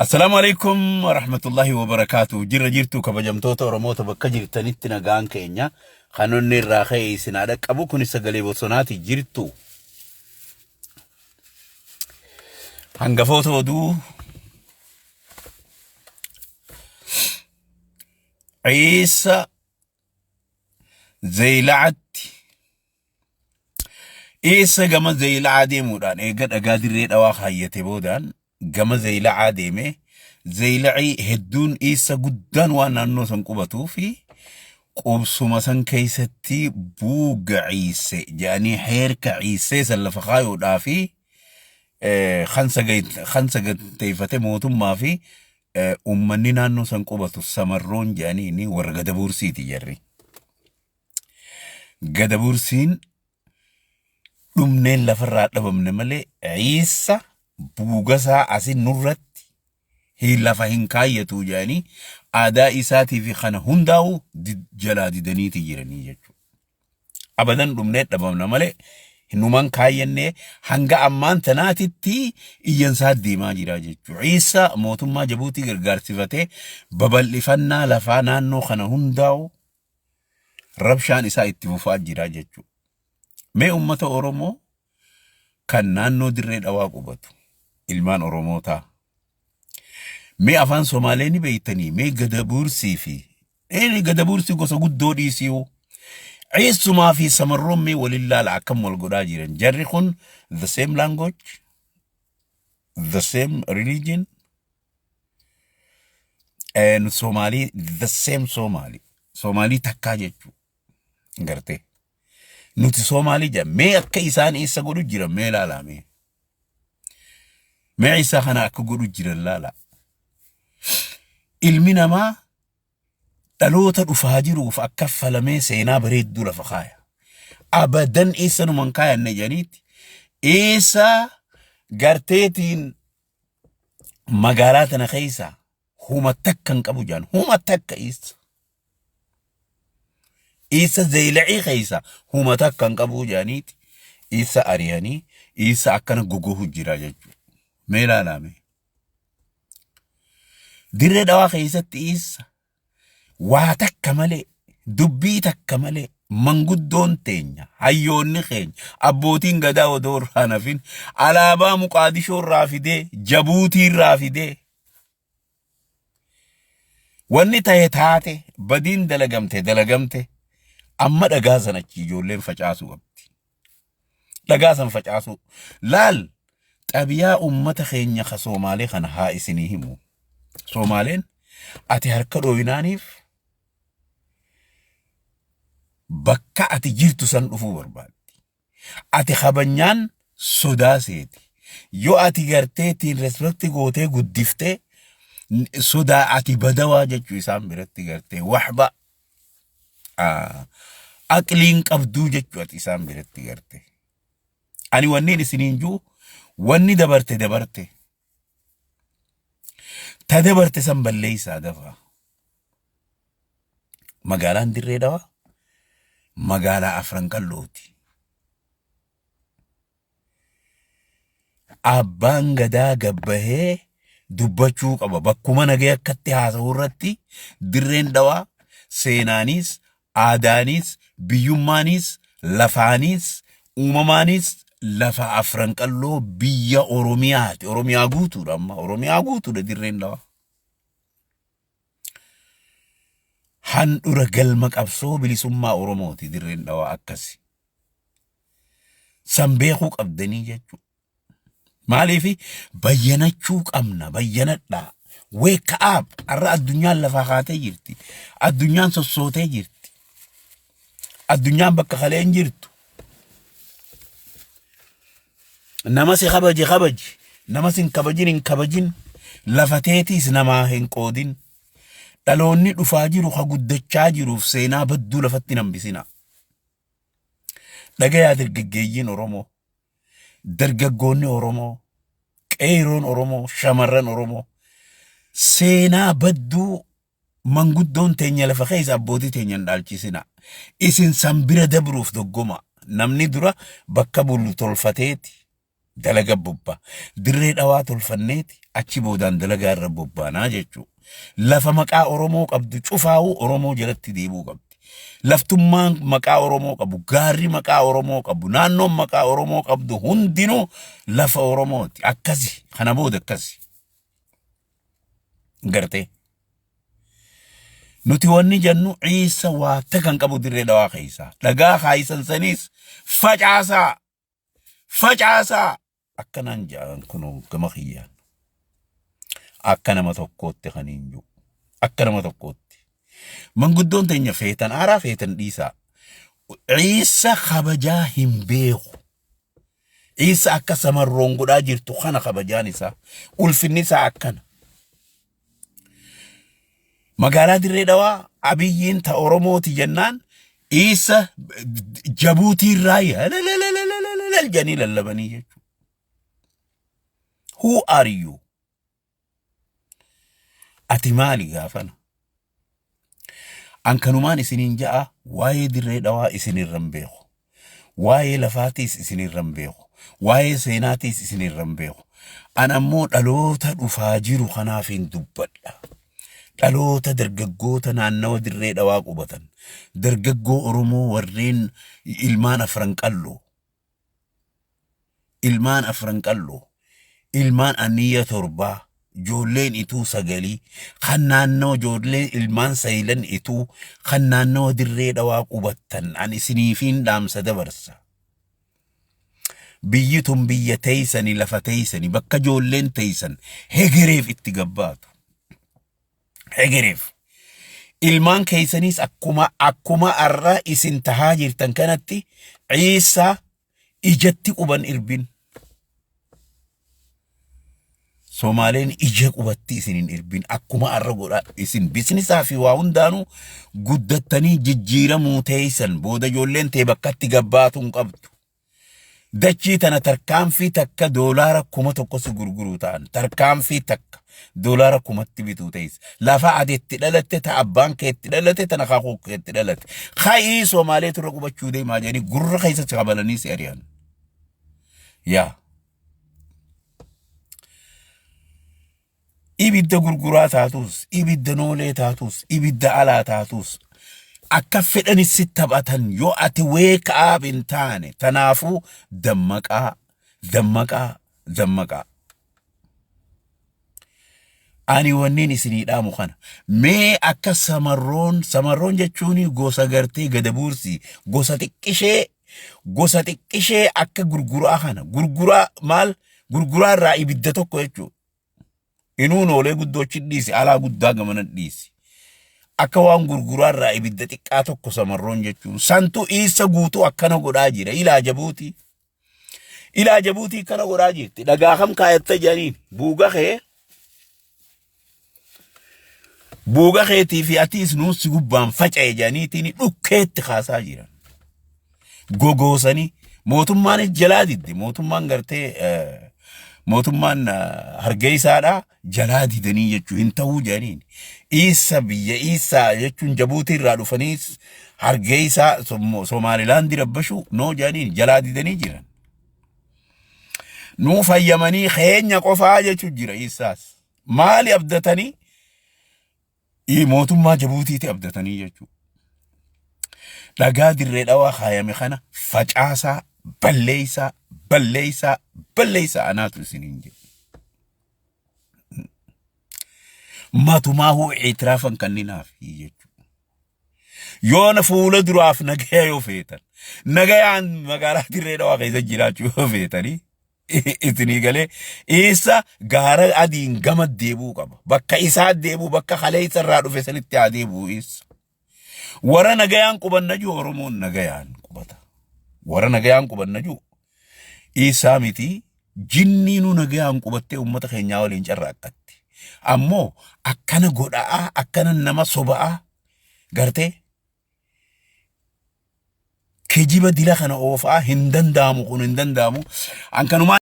السلام عليكم ورحمة الله وبركاته. جرى جرتو كبجمتوتا ورموتا بكجر تنتنا غان كينيا خانون الراخي سنادك أبو كوني سغلي بوسوناتي جرتو هنغفوتو دو عيسى زي لعد عيسى قام زي لعدي مودان ايقاد اقادر ريد اواخ هايتي بودان قام زي لعدي مي زي لعي هدون عيسى قدان وانا انو سنقوبتو في قوبسو مسان كيستي بوغ عيسى جاني حيرك عيسى سلفخايو دافي خنسة تيفتي موتم ما في أمني نانو سنقوبتو سمرون جاني ني ورغد بورسيتي جري غد بورسين دمنين لفرات لبمن ملي عيسى بوغسا أسي نورت هي لفهن كايتو جاني آداء إساتي في خانة هنداو جلا دنيتي جرني جاتو أبدا دمنين لبمن ملي هنومان كاينة هنگا أمان تناتي إيانسات ديما جرا جاتو عيسى موتم ما جبوتي غرغار صفته ببال لفنا لفانانو خانة هنداو ربشان إسا اتفوفات جرا جاتو مي أمة أورومو كان نانو درين أواقبتو إلمان أوروموتا مي أفان سوماليني بيتني مي غدبورسي في إني غدبورسي قصة قد دودي سيو عيسو ما في سمرومي ولله العكم والقراجرين جرخون the same language the same religion and Somali the same Somali takkajechu ngarte nuti Somali ja me akka isaan isa godu jira me lala me isa khana akka godu jira lala ilmi nama daloota dhufaa jiruuf akka falamee seenaa bareedduu lafa kaaya abadan isa numan kaayanne janiiti isa garteetiin magaalaa tana keessa huma takkan qabu jaan huma takka isa zeyla'ii keessa huma takkan qabu jaaniiti isa ariyanii isa akkana gogohu jira jechuudha mee laalame dirree dhawaa keessatti isa waa takka malee dubbii takka malee manguddoon teenya hayyoonni keenya abbootiin gadaa odoo irraa nafin alaabaa Muqaadishoo irraa fidee Jabuutii irraa fidee wanni ta'e taate badiin dalagamte amma dhagaa sanachi ijoolleen facaasu qabdi dhagaa san facaasu laal xabiyaa ummata keenya ka Somaalee kana haa isinii himu Somaaleen ati harka dhooyinaaniif bakka ati jirtu san dhufuu barbaaddi ati kabanyaan sodaaseeti yoo ati garteetiin respecti gootee guddiftee sodaa ati badawaa jechuu isaan biratti gartee waxba aqliin qabduu jechuu ati isaan biratti gartee ani wanniin isiniin juu wanni dabarte ta dabarte san balleeysaa dafa magaalaan dirree dhawaa magaalaa afran qallooti abbaan gadaa gabbahee dubbachuu qaba bakkuma nagee akkatti haasa'u irratti dirreen dhawaa seenaanis aadaanis biyyummaanis lafaanis uumamaanis lafa afran qalloo biyya Oromiyaati Oromiyaa guutuudha amma Oromiyaa guutuudha dirreen dhawaa handura galma qabsoo bilisummaa Oromooti dirreen dhawaa akkasi san beekuu qabdanii jechuudha maaliifi bayyanachuu qabna bayyanadhaa wake up arra addunyaan lafaa kaatee jirti addunyaan sossootee jirti addunyaan bakka kaleen jirtu nama si kabaji nama sin kabajin lafateetiis namaa hin qoodin dhaloonni dhufaa jiru ka guddachaa jiruuf seenaa badduu lafatti nambisina dhagayaa dargaggeeyyiin Oromoo dargaggoonni Oromoo qeeroon Oromoo shamarran Oromoo seenaa badduu manguddoon teenya lafa keessa abbootii teenyan dhaalchisina isin san bira dabruuf doggoma namni dura bakka bulu tolfateeti dalaga bobba dirree dhawaa tolfanneeti achi boodaan dalagaa irra bobbaanaa jechuu lafa maqaa oromoo qabdu cufaa'uu oromoo jalatti deebuu qabdi laftummaan maqaa oromoo qabu gaarri maqaa oromoo qabu naannoon maqaa oromoo qabdu hundinuu lafa oromooti akkasi kana booda akkasi gartee nuti wanni jennu Ciisa waata kan qabu dirree dhawaa keessa dhagaa kaayisan sanis facaasaa akkanaan jaan kunoo gama kiyyaan akka nama tokkootti kaniin jiru akka nama tokkootti manguddoon teenya feetan aaraa feetan dhiisaa Ciisa kabajaa hin beeku Ciisa akka samarroon godhaa jirtu kana kabajaan isaa ulfinni isaa akkana magaalaa dirree dhawaa abiyyiin ta oromooti jennaan Ciisa Jabuutii raaya janii lallabanii jechuudha. Who are you? Ati maali gaafana? Ankanumaan isiniin ja'a waa'ee dirree dhawaa isinirran beeku. Waa'ee lafaatiis isinirran beeku. Waa'ee seenaatiis isinirran beeku. Anammoo dhaloota dhufaa jiru kanaafin dubbadha. Dhaloota dargaggoota naannawa dirree dhawaa qubatan. Dargaggoo Oromoo warreen ilmaan afran qalloo. Ilmaan afran qalloo. Ilmaan aniyya torbaa. Joolleen ituu sagalii. Kan naannawa joolleen ilmaan sayilan ituu. Kan naannawa dirree dhawaa qubatan. An isiniifiin dhaamsa dabarsa. Biyyitun biyya teeysani lafa teeysani bakka joolleen teeysan hegereef itti gabbaatu. Hegereef. Ilmaan keeysanis akkuma arra isin tahaa jirtan kanatti Ciisa ijatti quban irbin. Somaaleen ija qubatti isinin irbin akkuma arra godha isin bisnisaa fi waa hundaanuu guddattanii jijjiiramuu teeysan booda joolleen tee bakkatti gabbaatuun qabdu. Dachii tana tarkaanfii takka doolaara 1,000 si gurguruu ta'an tarkaanfii takka doolaara 1,000 bituu teessa lafa adeetti dhalatte ta abbaan keetti dhalate tana kaakuu keetti dhalate ka'ii Somaalee turre qubachuu deemaa jedhanii gurra keessatti qabalanii si ari'an. Yaa ibidda gurguraa taatus ibidda noolee taatus ibidda alaa taatus akka fedhanis si taphatan yoo ati wake up in taane tanaafu dammaqaa. Ani wannin isinii dhaamu kana mee akka samarroon jechuun gosa gartee gadabuursi gosa xiqqishee akka gurguraa kana gurguraa maal gurguraa irraa ibidda tokko jechuudha. Inuu noolee guddoochi dhiisi alaa guddaa gamana dhiisi. Akka waan gurguraa irraa ibidda xiqqaa tokko samarroon jechuun santu Ciisa guutuu akkana godhaa jira. Ilaa Jabuutii kana godhaa jirti. Dhagaa kam kaayatta jedhaniin buuga keetii fi atiis nuusi gubbaan faca'e jedhaniitiin dhukkeetti kaasaa jiran. Gogoosanii mootummaanis jalaa didde mootummaan gartee mootummaan hargeysaadhaa jalaa didanii jechuu hin ta'uu jedhaniin. Ciisa biyya Ciisaa jechuun Jabuutii irraa dhufaniis hargeysaa Somaalilaandi rabbashuu noo jedhaniin jalaa didanii jiran. Nuu fayyamanii keenya qofaa jechuu jira Ciisaas. Maali abdatanii? Mootummaa Jabuutiitti abdatanii jechuu. Dhagaa dirree dhawaa kaayame kana facaasaa balleeysaa anaatu isiniin jedhe. Matumaahuu itiraafan kanninaaf jechuudha. Yoona fuula duraaf nagaya yoo feetan nagayaan magaalaa dirree dhawaa keessa jiraachuu yoo feetanii isinii galee Ciisa gaara adiin gama deebuu qaba. Bakka isaa deebuu bakka kaleessa irraa dhufe sanitti haa deebuu Ciisa. Warra nagayaan qubanna jiru Oromoon nagayaan qubata. Warra nagayaan qubanna jiru Ciisaa miti jinniinu nagayaan qubattee uummata keenyaa waliin carraaqqatti. Ammoo akkana godhaa akkana nama soba'aa gartee kijiba dila kana oofaa hin danda'amu kun hin danda'amu. Ankanumaan